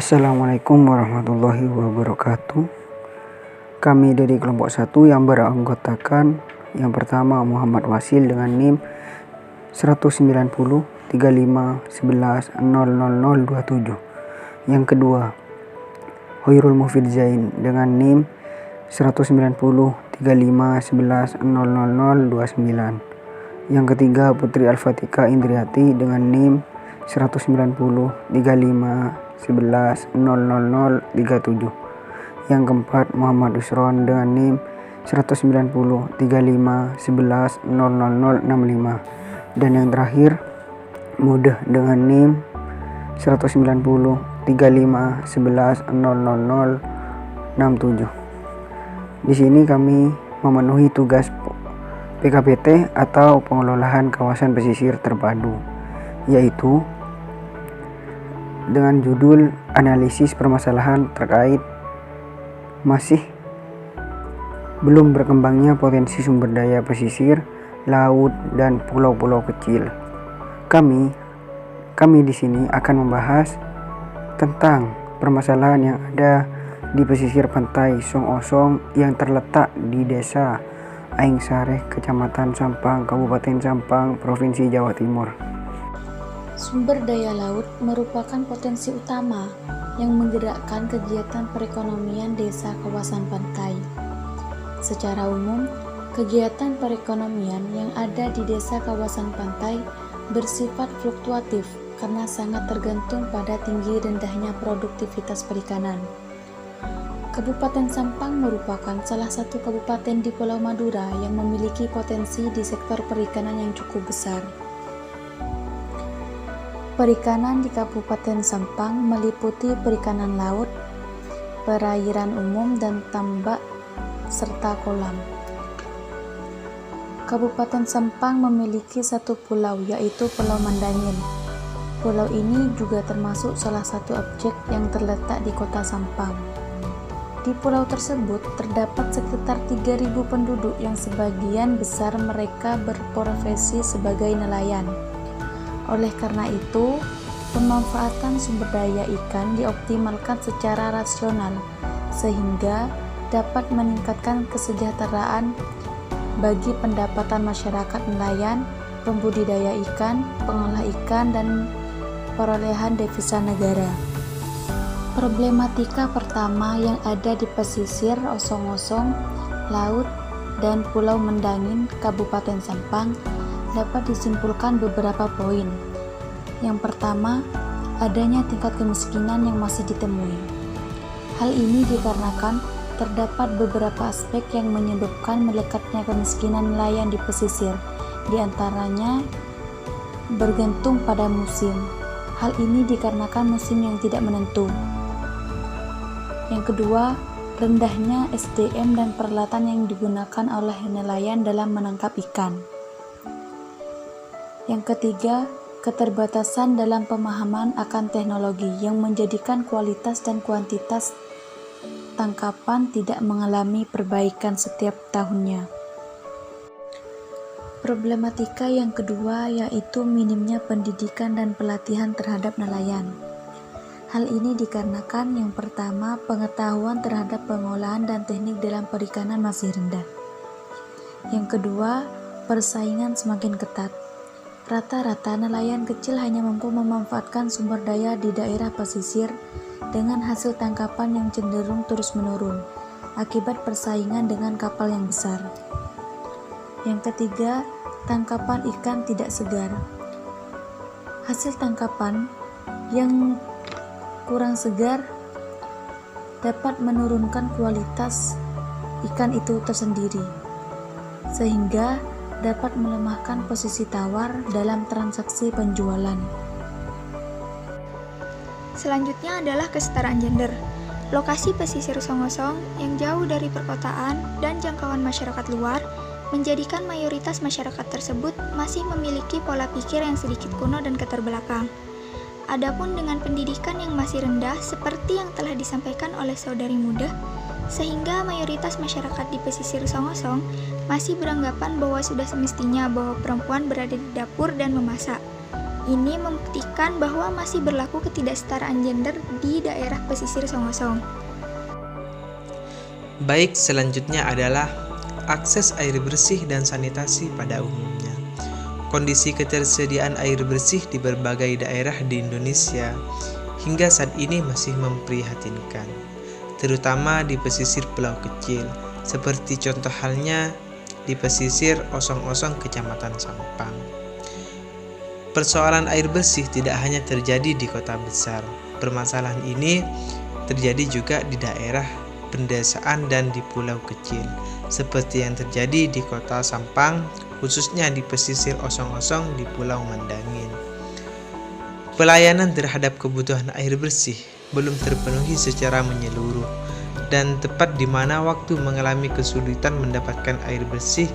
Assalamualaikum warahmatullahi wabarakatuh. Kami dari kelompok 1 yang beranggotakan yang pertama Muhammad Wasil dengan NIM 190 35 11 00027. Yang kedua Hoirul Mufid Zain dengan NIM 190 35 11 00029. Yang ketiga Putri Al-Fatika Indriati dengan NIM 190 35 11 00037. Yang keempat Muhammad Usron dengan NIM 190 35 11 00065. Dan yang terakhir Mudah dengan NIM 190 35 11 00067. Di sini kami memenuhi tugas PKPT atau pengelolaan kawasan pesisir terpadu, yaitu dengan judul analisis permasalahan terkait masih belum berkembangnya potensi sumber daya pesisir, laut, dan pulau-pulau kecil. Kami di sini akan membahas tentang permasalahan yang ada di pesisir pantai Song Osong yang terletak di Desa Aing Sareh, Kecamatan Sampang, Kabupaten Sampang, Provinsi Jawa Timur. Sumber daya laut merupakan potensi utama yang menggerakkan kegiatan perekonomian desa kawasan pantai. Secara umum, kegiatan perekonomian yang ada di desa kawasan pantai bersifat fluktuatif karena sangat tergantung pada tinggi rendahnya produktivitas perikanan. Kabupaten Sampang merupakan salah satu kabupaten di Pulau Madura yang memiliki potensi di sektor perikanan yang cukup besar. Perikanan di Kabupaten Sampang meliputi perikanan laut, perairan umum, dan tambak, serta kolam. Kabupaten Sampang memiliki satu pulau, yaitu Pulau Mandangin. Pulau ini juga termasuk salah satu objek yang terletak di kota Sampang. Di pulau tersebut terdapat sekitar 3.000 penduduk yang sebagian besar mereka berprofesi sebagai nelayan. Oleh karena itu, pemanfaatan sumber daya ikan dioptimalkan secara rasional sehingga dapat meningkatkan kesejahteraan bagi pendapatan masyarakat nelayan, pembudidaya ikan, pengolah ikan, dan perolehan devisa negara. Problematika pertama yang ada di pesisir Osong-Osong, Laut, dan Pulau Mandangin, Kabupaten Sampang dapat disimpulkan beberapa poin. Yang pertama, adanya tingkat kemiskinan yang masih ditemui. Hal ini dikarenakan terdapat beberapa aspek yang menyebabkan melekatnya kemiskinan nelayan di pesisir, di antaranya bergantung pada musim. Hal ini dikarenakan musim yang tidak menentu. Yang kedua, rendahnya SDM dan peralatan yang digunakan oleh nelayan dalam menangkap ikan. Yang ketiga, keterbatasan dalam pemahaman akan teknologi yang menjadikan kualitas dan kuantitas tangkapan tidak mengalami perbaikan setiap tahunnya. Problematika yang kedua yaitu minimnya pendidikan dan pelatihan terhadap nelayan. Hal ini dikarenakan yang pertama, pengetahuan terhadap pengolahan dan teknik dalam perikanan masih rendah. Yang kedua, persaingan semakin ketat. Rata-rata nelayan kecil hanya mampu memanfaatkan sumber daya di daerah pesisir dengan hasil tangkapan yang cenderung terus menurun akibat persaingan dengan kapal yang besar. Yang ketiga, tangkapan ikan tidak segar. Hasil tangkapan yang kurang segar dapat menurunkan kualitas ikan itu tersendiri, sehingga dapat melemahkan posisi tawar dalam transaksi penjualan. Selanjutnya adalah kesetaraan gender. Lokasi pesisir Song-Osong yang jauh dari perkotaan dan jangkauan masyarakat luar menjadikan mayoritas masyarakat tersebut masih memiliki pola pikir yang sedikit kuno dan keterbelakang. Adapun dengan pendidikan yang masih rendah seperti yang telah disampaikan oleh saudari Mudah, sehingga mayoritas masyarakat di pesisir Song-Osong masih beranggapan bahwa sudah semestinya bahwa perempuan berada di dapur dan memasak. Ini membuktikan bahwa masih berlaku ketidaksetaraan gender di daerah pesisir Songosong. Baik, selanjutnya adalah akses air bersih dan sanitasi pada umumnya. Kondisi ketersediaan air bersih di berbagai daerah di Indonesia hingga saat ini masih memprihatinkan, terutama di pesisir pulau kecil, seperti contoh halnya di pesisir Osong-Osong Kecamatan Sampang. Persoalan air bersih tidak hanya terjadi di kota besar. Permasalahan ini terjadi juga di daerah pedesaan dan di pulau kecil, seperti yang terjadi di kota Sampang, khususnya di pesisir Osong-Osong di Pulau Mandangin. Pelayanan terhadap kebutuhan air bersih belum terpenuhi secara menyeluruh dan tepat di mana waktu mengalami kesulitan mendapatkan air bersih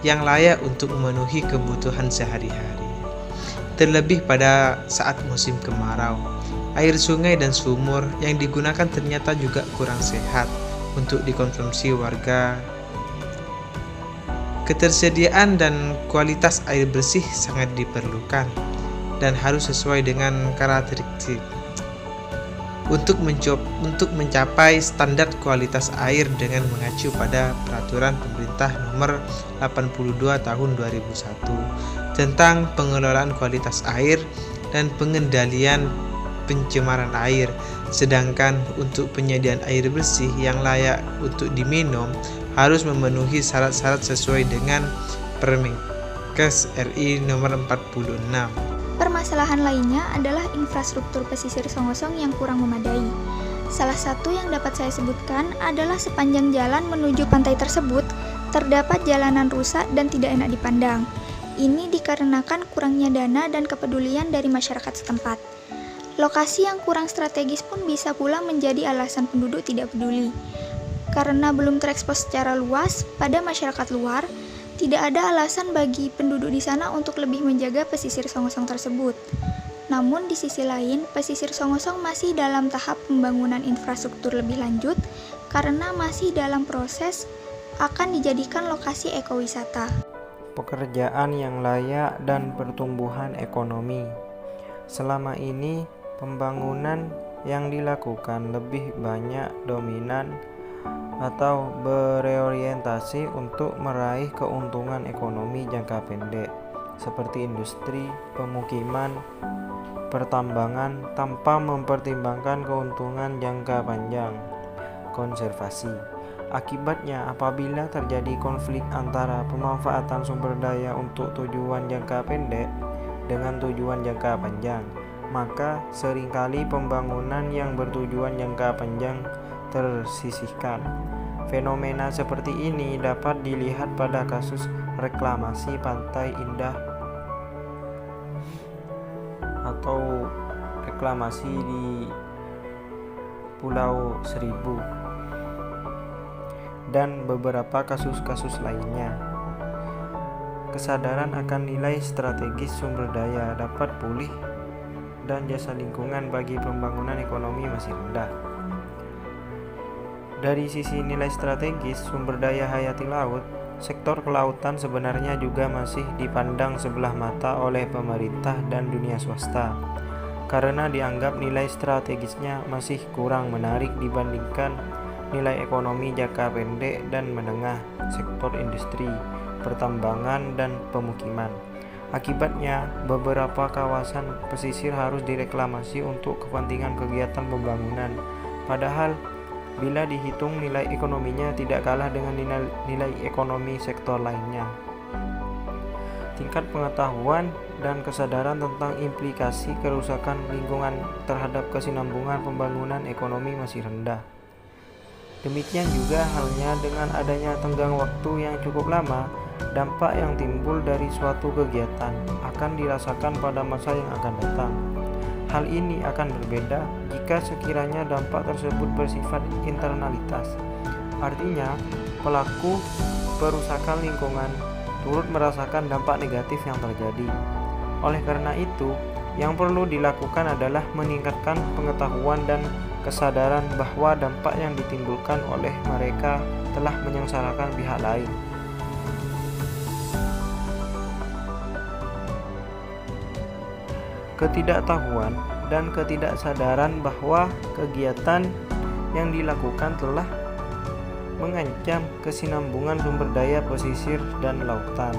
yang layak untuk memenuhi kebutuhan sehari-hari. Terlebih pada saat musim kemarau, air sungai dan sumur yang digunakan ternyata juga kurang sehat untuk dikonsumsi warga. Ketersediaan dan kualitas air bersih sangat diperlukan dan harus sesuai dengan karakteristik. Untuk mencapai standar kualitas air dengan mengacu pada Peraturan Pemerintah Nomor 82 Tahun 2001 tentang pengelolaan kualitas air dan pengendalian pencemaran air. Sedangkan untuk penyediaan air bersih yang layak untuk diminum harus memenuhi syarat-syarat sesuai dengan Permenkes RI Nomor 46. Permasalahan lainnya adalah infrastruktur pesisir Songosong yang kurang memadai. Salah satu yang dapat saya sebutkan adalah sepanjang jalan menuju pantai tersebut terdapat jalanan rusak dan tidak enak dipandang. Ini dikarenakan kurangnya dana dan kepedulian dari masyarakat setempat. Lokasi yang kurang strategis pun bisa pula menjadi alasan penduduk tidak peduli. Karena belum terekspos secara luas pada masyarakat luar, tidak ada alasan bagi penduduk di sana untuk lebih menjaga pesisir Songosong tersebut. Namun di sisi lain, pesisir Songosong masih dalam tahap pembangunan infrastruktur lebih lanjut karena masih dalam proses akan dijadikan lokasi ekowisata. Pekerjaan yang layak dan pertumbuhan ekonomi. Selama ini, pembangunan yang dilakukan lebih banyak dominan atau berorientasi untuk meraih keuntungan ekonomi jangka pendek seperti industri, pemukiman, pertambangan tanpa mempertimbangkan keuntungan jangka panjang, konservasi. Akibatnya, apabila terjadi konflik antara pemanfaatan sumber daya untuk tujuan jangka pendek dengan tujuan jangka panjang, maka seringkali pembangunan yang bertujuan jangka panjang tersisihkan. Fenomena seperti ini dapat dilihat pada kasus reklamasi Pantai Indah atau reklamasi di Pulau Seribu dan beberapa kasus-kasus lainnya. Kesadaran akan nilai strategis sumber daya dapat pulih dan jasa lingkungan bagi pembangunan ekonomi masih rendah. Dari sisi nilai strategis sumber daya hayati laut, sektor kelautan sebenarnya juga masih dipandang sebelah mata oleh pemerintah dan dunia swasta, karena dianggap nilai strategisnya masih kurang menarik dibandingkan nilai ekonomi jangka pendek dan menengah, sektor industri, pertambangan, dan pemukiman. Akibatnya, beberapa kawasan pesisir harus direklamasi untuk kepentingan kegiatan pembangunan, padahal bila dihitung nilai ekonominya tidak kalah dengan nilai ekonomi sektor lainnya. Tingkat pengetahuan dan kesadaran tentang implikasi kerusakan lingkungan terhadap kesinambungan pembangunan ekonomi masih rendah. Demikian juga halnya dengan adanya tenggang waktu yang cukup lama, dampak yang timbul dari suatu kegiatan akan dirasakan pada masa yang akan datang. Hal ini akan berbeda jika sekiranya dampak tersebut bersifat internalitas. Artinya, pelaku perusakan lingkungan turut merasakan dampak negatif yang terjadi. Oleh karena itu, yang perlu dilakukan adalah meningkatkan pengetahuan dan kesadaran bahwa dampak yang ditimbulkan oleh mereka telah menyengsarakan pihak lain. ketidaktahuan dan ketidaksadaran bahwa kegiatan yang dilakukan telah mengancam kesinambungan sumber daya pesisir dan lautan.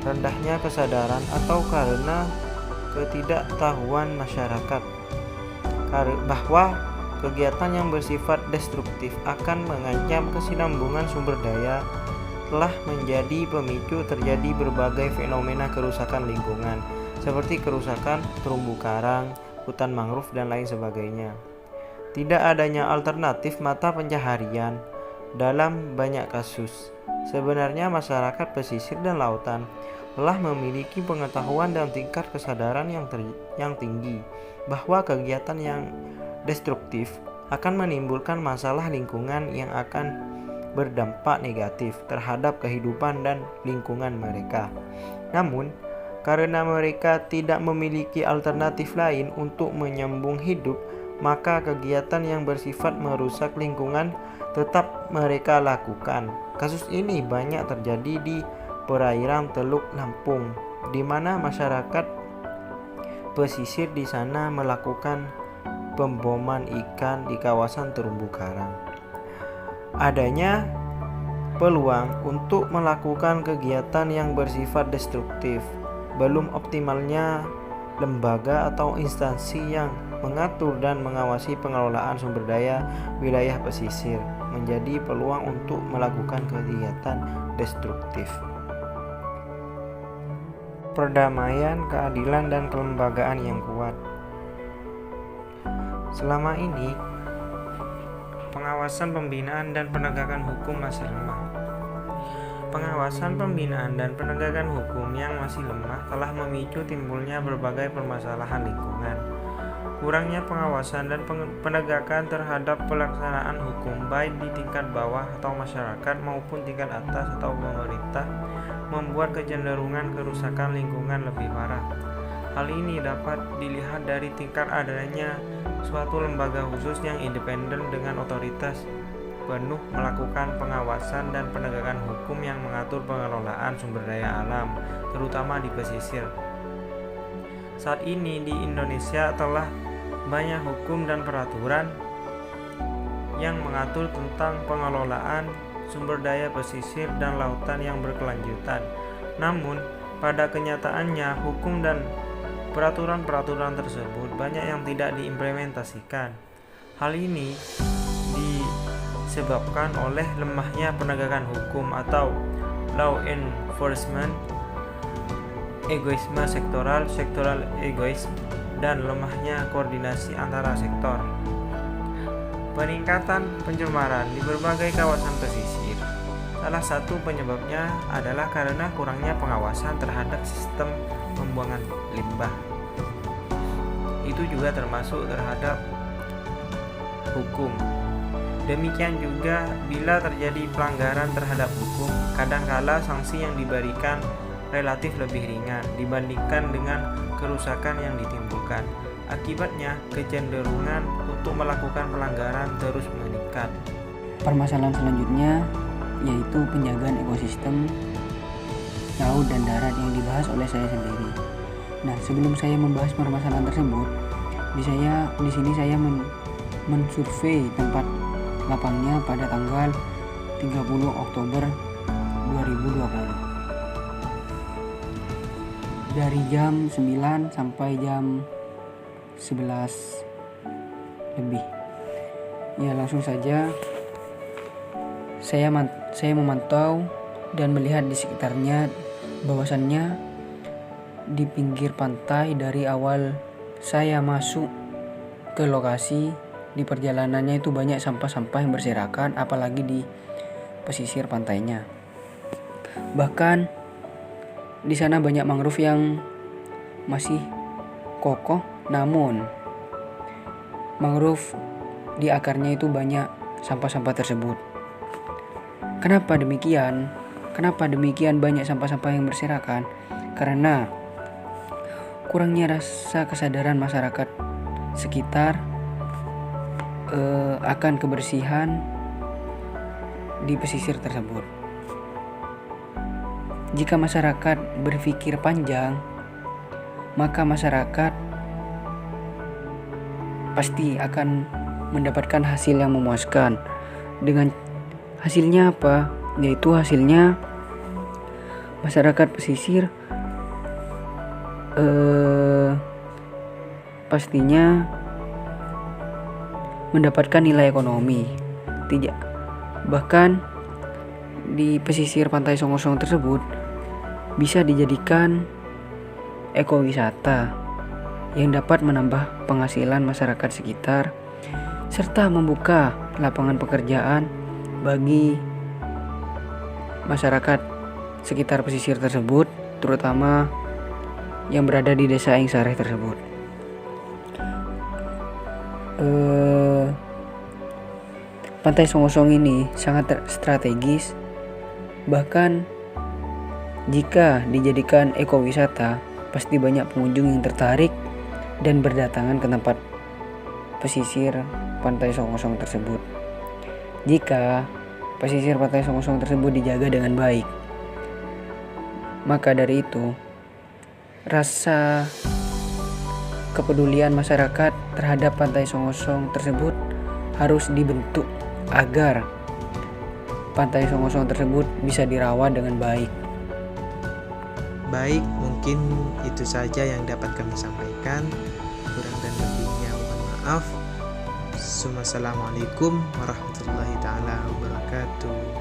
Rendahnya kesadaran atau karena ketidaktahuan masyarakat bahwa kegiatan yang bersifat destruktif akan mengancam kesinambungan sumber daya telah menjadi pemicu terjadi berbagai fenomena kerusakan lingkungan seperti kerusakan terumbu karang, hutan mangrove, dan lain sebagainya. Tidak adanya alternatif mata pencaharian dalam banyak kasus. Sebenarnya masyarakat pesisir dan lautan telah memiliki pengetahuan dan tingkat kesadaran yang tinggi bahwa kegiatan yang destruktif akan menimbulkan masalah lingkungan yang akan berdampak negatif terhadap kehidupan dan lingkungan mereka. Namun, karena mereka tidak memiliki alternatif lain untuk menyambung hidup, maka kegiatan yang bersifat merusak lingkungan tetap mereka lakukan. Kasus ini banyak terjadi di perairan Teluk Lampung, di mana masyarakat pesisir di sana melakukan pemboman ikan di kawasan terumbu karang. Adanya peluang untuk melakukan kegiatan yang bersifat destruktif, belum optimalnya lembaga atau instansi yang mengatur dan mengawasi pengelolaan sumber daya wilayah pesisir menjadi peluang untuk melakukan kegiatan destruktif. Perdamaian, keadilan, dan kelembagaan yang kuat. Selama ini, pengawasan, pembinaan, dan penegakan hukum masih lemah. Pengawasan, pembinaan, dan penegakan hukum yang masih lemah telah memicu timbulnya berbagai permasalahan lingkungan. Kurangnya pengawasan dan penegakan terhadap pelaksanaan hukum baik di tingkat bawah atau masyarakat maupun tingkat atas atau pemerintah membuat kecenderungan kerusakan lingkungan lebih parah. Hal ini dapat dilihat dari tingkat adanya suatu lembaga khusus yang independen dengan otoritas penuh melakukan pengawasan dan penegakan hukum yang mengatur pengelolaan sumber daya alam, terutama di pesisir. Saat ini di Indonesia telah banyak hukum dan peraturan yang mengatur tentang pengelolaan sumber daya pesisir dan lautan yang berkelanjutan. Namun, pada kenyataannya hukum dan peraturan-peraturan tersebut banyak yang tidak diimplementasikan. Hal ini disebabkan oleh lemahnya penegakan hukum atau law enforcement, egoisme sektoral egoisme, dan lemahnya koordinasi antara sektor. Peningkatan pencemaran di berbagai kawasan pesisir. Salah satu penyebabnya adalah karena kurangnya pengawasan terhadap sistem pembuangan limbah. Itu juga termasuk terhadap hukum. Demikian juga bila terjadi pelanggaran terhadap hukum, kadangkala sanksi yang diberikan relatif lebih ringan dibandingkan dengan kerusakan yang ditimbulkan. Akibatnya, kecenderungan untuk melakukan pelanggaran terus meningkat. Permasalahan selanjutnya yaitu penjagaan ekosistem laut dan darat yang dibahas oleh saya sendiri. Nah, sebelum saya membahas permasalahan tersebut, di sini saya mensurvei tempat lapangnya pada tanggal 30 Oktober 2020. Dari jam 9 sampai jam 11 lebih. Ya, langsung saja saya memantau dan melihat di sekitarnya, bahwasannya di pinggir pantai dari awal saya masuk ke lokasi, di perjalanannya itu banyak sampah-sampah yang berserakan, apalagi di pesisir pantainya. Bahkan di sana banyak mangrove yang masih kokoh, namun mangrove di akarnya itu banyak sampah-sampah tersebut. Kenapa demikian? Kenapa demikian banyak sampah-sampah yang berserakan? Karena kurangnya rasa kesadaran masyarakat sekitar akan kebersihan di pesisir tersebut. Jika masyarakat berpikir panjang, maka masyarakat pasti akan mendapatkan hasil yang memuaskan. Dengan hasilnya apa? Yaitu hasilnya masyarakat pesisir pastinya mendapatkan nilai ekonomi. Bahkan di pesisir Pantai Songosong tersebut bisa dijadikan ekowisata yang dapat menambah penghasilan masyarakat sekitar serta membuka lapangan pekerjaan bagi masyarakat sekitar pesisir tersebut, terutama yang berada di desa Engsareh tersebut. Pantai Songosong ini sangat strategis, bahkan jika dijadikan ekowisata pasti banyak pengunjung yang tertarik dan berdatangan ke tempat pesisir Pantai Songosong tersebut. Jika pesisir Pantai Songosong tersebut dijaga dengan baik, maka dari itu rasa kepedulian masyarakat terhadap Pantai Songosong tersebut harus dibentuk agar Pantai Songosong tersebut bisa dirawat dengan baik. Baik, mungkin itu saja yang dapat kami sampaikan. Kurang dan lebihnya mohon maaf. Assalamualaikum warahmatullahi taala wabarakatuh.